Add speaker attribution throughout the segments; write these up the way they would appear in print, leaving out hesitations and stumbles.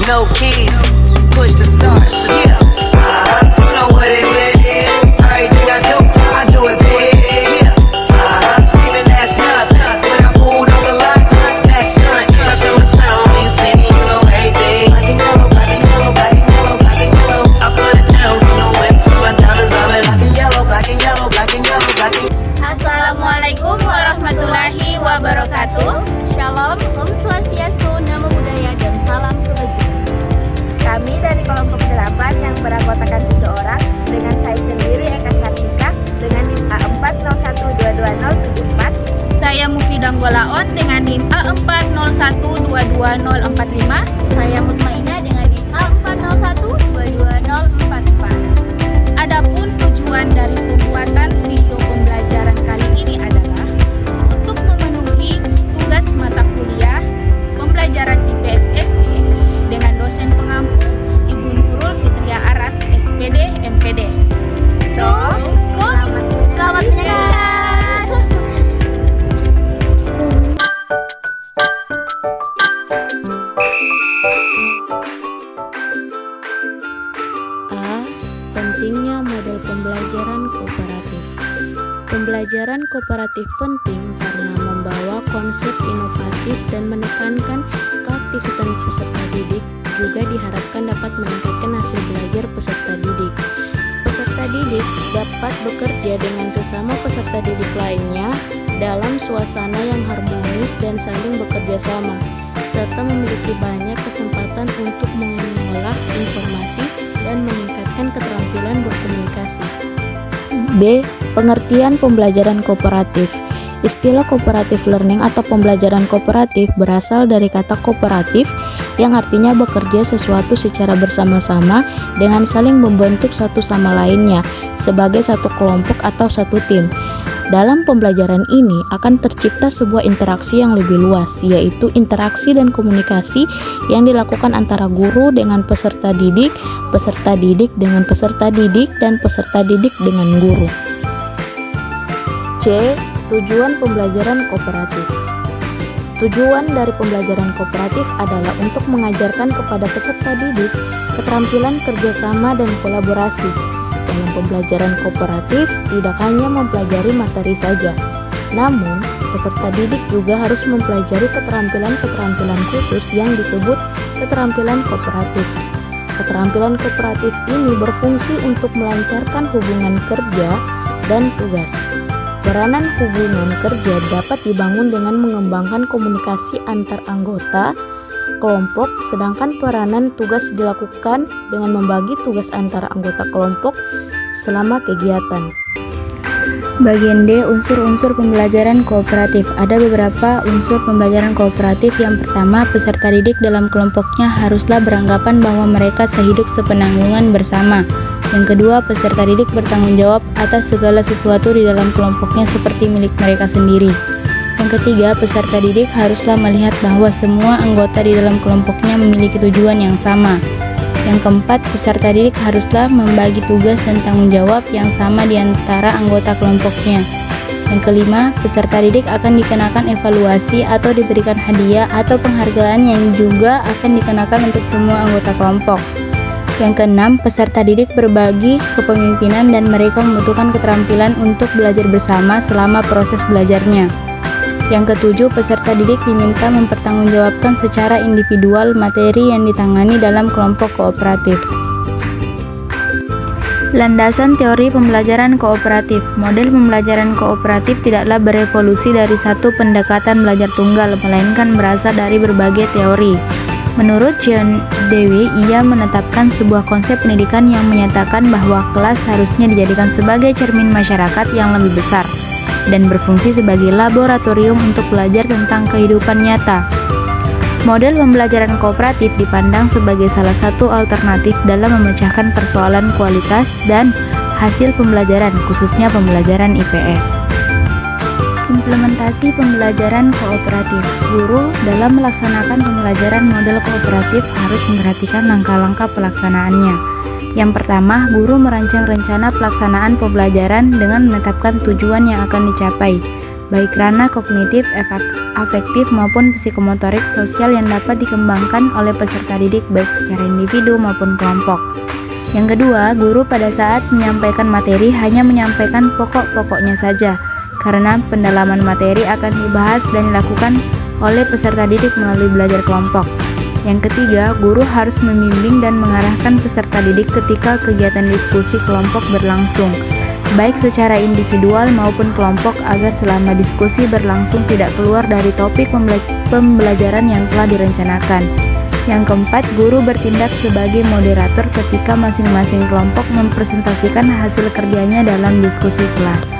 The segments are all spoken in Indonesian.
Speaker 1: no keys, push the start. Yeah, you know what it is. Everything I do it big. Yeah, screaming that's nothing. When I pulled on the lot, that's nothing. I feel my town when you see me, you know everything. Black and yellow, black and yellow, black and yellow, black and yellow. I put it down from the whip to my diamonds. I'm in black and yellow, black and yellow, black and yellow, black and yellow.
Speaker 2: Assalamualaikum warahmatullahi wabarakatuh. Shalom, Om Swastiastu, Namo Buddhaya, dan salam kebajikan.
Speaker 3: Kami dari kelompok 8 yang beranggotakan 3 orang dengan saya sendiri Eka Sartika dengan NIM A40122074.
Speaker 4: Saya Mufidah Golaon dengan NIM A40122045.
Speaker 2: Saya Mutmainah dengan NIM A40122044.
Speaker 4: Adapun tujuan dari pembuatan video pembelajaran kali ini adalah untuk memenuhi tugas mata kuliah pembelajaran IPS SD dengan dosen pengampu Ibu Nurul Fitria Aras, SPD, MPD.
Speaker 2: So, go! Selamat menyaksikan!
Speaker 5: A. Pentingnya model pembelajaran kooperatif. Pembelajaran kooperatif penting karena membawa konsep inovatif dan menekankan keaktifan peserta didik, juga diharapkan dapat meningkatkan hasil belajar peserta didik. Peserta didik dapat bekerja dengan sesama peserta didik lainnya dalam suasana yang harmonis dan saling bekerja sama, serta memiliki banyak kesempatan untuk mengolah informasi dan meningkatkan keterampilan berkomunikasi. B. Pengertian pembelajaran kooperatif. Istilah cooperative learning atau pembelajaran kooperatif berasal dari kata kooperatif yang artinya bekerja sesuatu secara bersama-sama dengan saling membentuk satu sama lainnya sebagai satu kelompok atau satu tim. Dalam pembelajaran ini akan tercipta sebuah interaksi yang lebih luas, yaitu interaksi dan komunikasi yang dilakukan antara guru dengan peserta didik dengan peserta didik, dan peserta didik dengan guru. C. Tujuan pembelajaran kooperatif. Tujuan dari pembelajaran kooperatif adalah untuk mengajarkan kepada peserta didik keterampilan kerjasama dan kolaborasi. Dalam pembelajaran kooperatif tidak hanya mempelajari materi saja, namun peserta didik juga harus mempelajari keterampilan-keterampilan khusus yang disebut keterampilan kooperatif. Keterampilan kooperatif ini berfungsi untuk melancarkan hubungan kerja dan tugas. Peranan hubungan kerja dapat dibangun dengan mengembangkan komunikasi antar anggota kelompok, sedangkan peranan tugas dilakukan dengan membagi tugas antara anggota kelompok selama kegiatan.
Speaker 6: Bagian D. Unsur-unsur pembelajaran kooperatif. Ada beberapa unsur pembelajaran kooperatif. Yang pertama, peserta didik dalam kelompoknya haruslah beranggapan bahwa mereka sehidup sepenanggungan bersama. Yang kedua, peserta didik bertanggung jawab atas segala sesuatu di dalam kelompoknya seperti milik mereka sendiri. Yang ketiga, peserta didik haruslah melihat bahwa semua anggota di dalam kelompoknya memiliki tujuan yang sama. Yang keempat, peserta didik haruslah membagi tugas dan tanggung jawab yang sama di antara anggota kelompoknya. Yang kelima, peserta didik akan dikenakan evaluasi atau diberikan hadiah atau penghargaan yang juga akan dikenakan untuk semua anggota kelompok. Yang keenam, peserta didik berbagi kepemimpinan dan mereka membutuhkan keterampilan untuk belajar bersama selama proses belajarnya. Yang ketujuh, peserta didik diminta mempertanggungjawabkan secara individual materi yang ditangani dalam kelompok kooperatif. Landasan teori pembelajaran kooperatif. Model pembelajaran kooperatif tidaklah berevolusi dari satu pendekatan belajar tunggal, melainkan berasal dari berbagai teori. Menurut John Dewey, ia menetapkan sebuah konsep pendidikan yang menyatakan bahwa kelas harusnya dijadikan sebagai cermin masyarakat yang lebih besar dan berfungsi sebagai laboratorium untuk belajar tentang kehidupan nyata. Model pembelajaran kooperatif dipandang sebagai salah satu alternatif dalam memecahkan persoalan kualitas dan hasil pembelajaran, khususnya pembelajaran IPS. Implementasi pembelajaran kooperatif. Guru dalam melaksanakan pembelajaran model kooperatif harus memperhatikan langkah-langkah pelaksanaannya. Yang pertama, guru merancang rencana pelaksanaan pembelajaran dengan menetapkan tujuan yang akan dicapai. baik ranah kognitif, afektif maupun psikomotorik sosial yang dapat dikembangkan oleh peserta didik baik secara individu maupun kelompok. Yang kedua, guru pada saat menyampaikan materi hanya menyampaikan pokok-pokoknya saja, karena pendalaman materi akan dibahas dan dilakukan oleh peserta didik melalui belajar kelompok. Yang ketiga, guru harus membimbing dan mengarahkan peserta didik ketika kegiatan diskusi kelompok berlangsung, baik secara individual maupun kelompok, agar selama diskusi berlangsung tidak keluar dari topik pembelajaran yang telah direncanakan. Yang keempat, guru bertindak sebagai moderator ketika masing-masing kelompok mempresentasikan hasil kerjanya dalam diskusi kelas.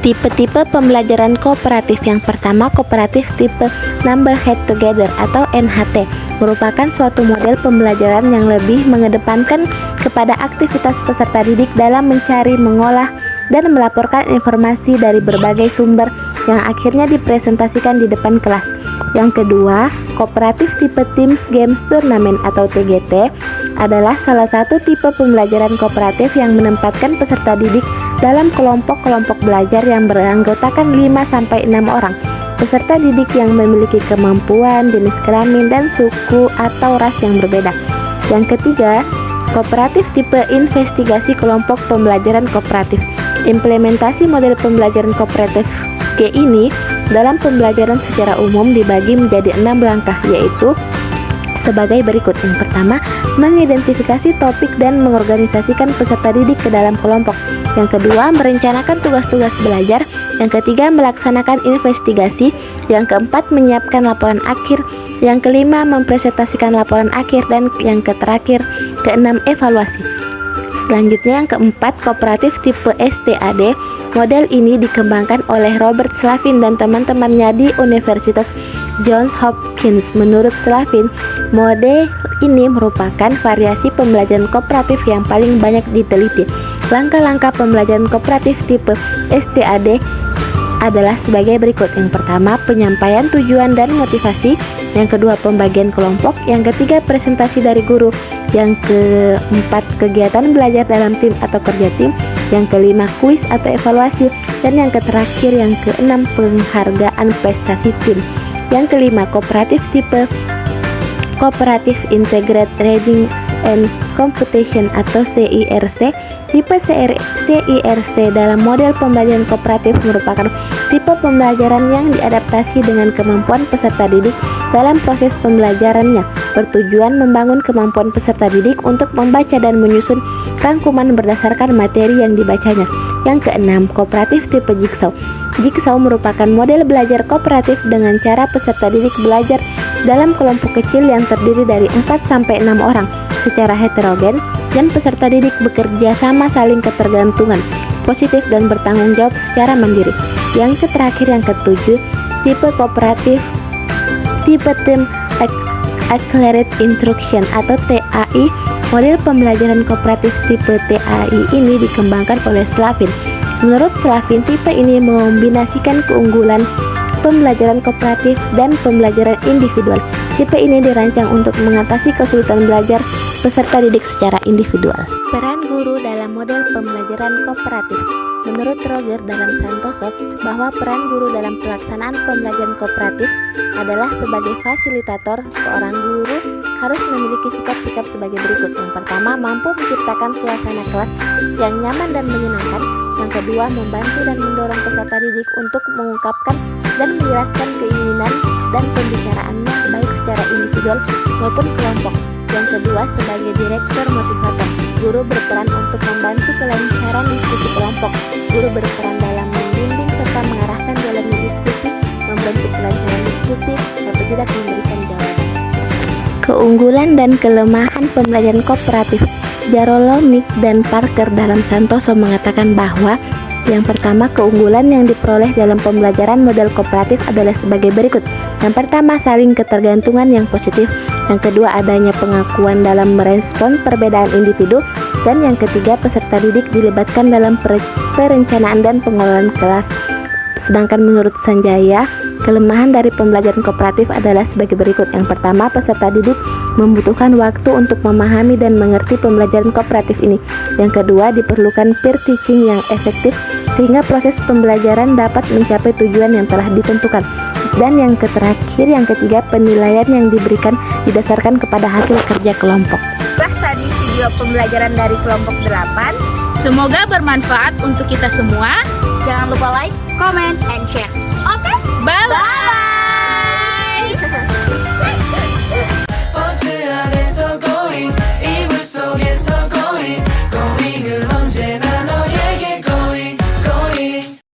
Speaker 7: Tipe-tipe pembelajaran kooperatif. Yang pertama, kooperatif tipe Number Head Together atau NHT merupakan suatu model pembelajaran yang lebih mengedepankan kepada aktivitas peserta didik dalam mencari, mengolah, dan melaporkan informasi dari berbagai sumber yang akhirnya dipresentasikan di depan kelas. Yang kedua, kooperatif tipe Teams Games Tournament atau TGT adalah salah satu tipe pembelajaran kooperatif yang menempatkan peserta didik dalam kelompok-kelompok belajar yang beranggotakan 5-6 orang. Peserta didik yang memiliki kemampuan, jenis kelamin, dan suku atau ras yang berbeda. Yang ketiga, kooperatif tipe investigasi kelompok pembelajaran kooperatif. Implementasi model pembelajaran kooperatif G ini dalam pembelajaran secara umum dibagi menjadi 6 langkah, yaitu sebagai berikut. Yang pertama, mengidentifikasi topik dan mengorganisasikan peserta didik ke dalam kelompok. Yang kedua, merencanakan tugas-tugas belajar. Yang ketiga, melaksanakan investigasi. Yang keempat, menyiapkan laporan akhir. Yang kelima, mempresentasikan laporan akhir. Dan yang terakhir, keenam, evaluasi. Selanjutnya yang keempat, kooperatif tipe STAD. Model ini dikembangkan oleh Robert Slavin dan teman-temannya di Universitas Johns Hopkins. Menurut Slavin, model ini merupakan variasi pembelajaran kooperatif yang paling banyak diteliti. Langkah-langkah pembelajaran kooperatif tipe STAD adalah sebagai berikut. Yang pertama, penyampaian tujuan dan motivasi. Yang kedua, pembagian kelompok. Yang ketiga, presentasi dari guru. Yang keempat, kegiatan belajar dalam tim atau kerja tim. Yang kelima, kuis atau evaluasi. Dan yang terakhir, yang keenam, penghargaan prestasi tim. Yang kelima, kooperatif tipe Cooperative Integrated Reading and Computation atau CIRC. Tipe CIRC dalam model pembelajaran kooperatif merupakan tipe pembelajaran yang diadaptasi dengan kemampuan peserta didik dalam proses pembelajarannya, bertujuan membangun kemampuan peserta didik untuk membaca dan menyusun rangkuman berdasarkan materi yang dibacanya. Yang keenam, kooperatif tipe Jigsaw. Jigsaw merupakan model belajar kooperatif dengan cara peserta didik belajar dalam kelompok kecil yang terdiri dari 4-6 orang secara heterogen, dan peserta didik bekerja sama saling ketergantungan, positif dan bertanggung jawab secara mandiri. Yang terakhir yang ketujuh, tipe kooperatif tipe Team Accelerated Instruction atau TAI. Model pembelajaran kooperatif tipe TAI ini dikembangkan oleh Slavin. Menurut Slavin, tipe ini mengombinasikan keunggulan pembelajaran kooperatif dan pembelajaran individual. Tipe ini dirancang untuk mengatasi kesulitan belajar peserta didik secara individual. Peran guru dalam model pembelajaran kooperatif. Menurut Roger dalam Santoso, bahwa peran guru dalam pelaksanaan pembelajaran kooperatif adalah sebagai fasilitator. Seorang guru harus memiliki sikap-sikap sebagai berikut. Yang pertama, mampu menciptakan suasana kelas yang nyaman dan menyenangkan. Yang kedua, membantu dan mendorong peserta didik untuk mengungkapkan dan menjelaskan keinginan dan pembicaraannya baik secara individual maupun kelompok. Yang kedua, sebagai direktur motivator, guru berperan untuk membantu kelancaran diskusi kelompok. Guru berperan dalam membimbing serta mengarahkan jalannya diskusi, membentuk kelancaran diskusi, atau tidak memberikan jawaban. Keunggulan dan kelemahan pembelajaran kooperatif. Jarolo, Mick, dan Parker dalam Santoso mengatakan bahwa yang pertama, keunggulan yang diperoleh dalam pembelajaran model kooperatif adalah sebagai berikut. Yang pertama, saling ketergantungan yang positif. Yang kedua, adanya pengakuan dalam merespon perbedaan individu. Dan yang ketiga, peserta didik dilibatkan dalam perencanaan dan pengelolaan kelas. Sedangkan menurut Sanjaya, kelemahan dari pembelajaran kooperatif adalah sebagai berikut. Yang pertama, peserta didik membutuhkan waktu untuk memahami dan mengerti pembelajaran kooperatif ini. Yang kedua, diperlukan peer teaching yang efektif sehingga proses pembelajaran dapat mencapai tujuan yang telah ditentukan. Dan yang terakhir, yang ketiga, penilaian yang diberikan didasarkan kepada hasil kerja kelompok.
Speaker 3: Itulah tadi video pembelajaran dari kelompok 8.
Speaker 4: Semoga bermanfaat untuk kita semua.
Speaker 2: Jangan lupa like, comment, and share. Oke?
Speaker 4: Bye-bye.
Speaker 2: Bye-bye.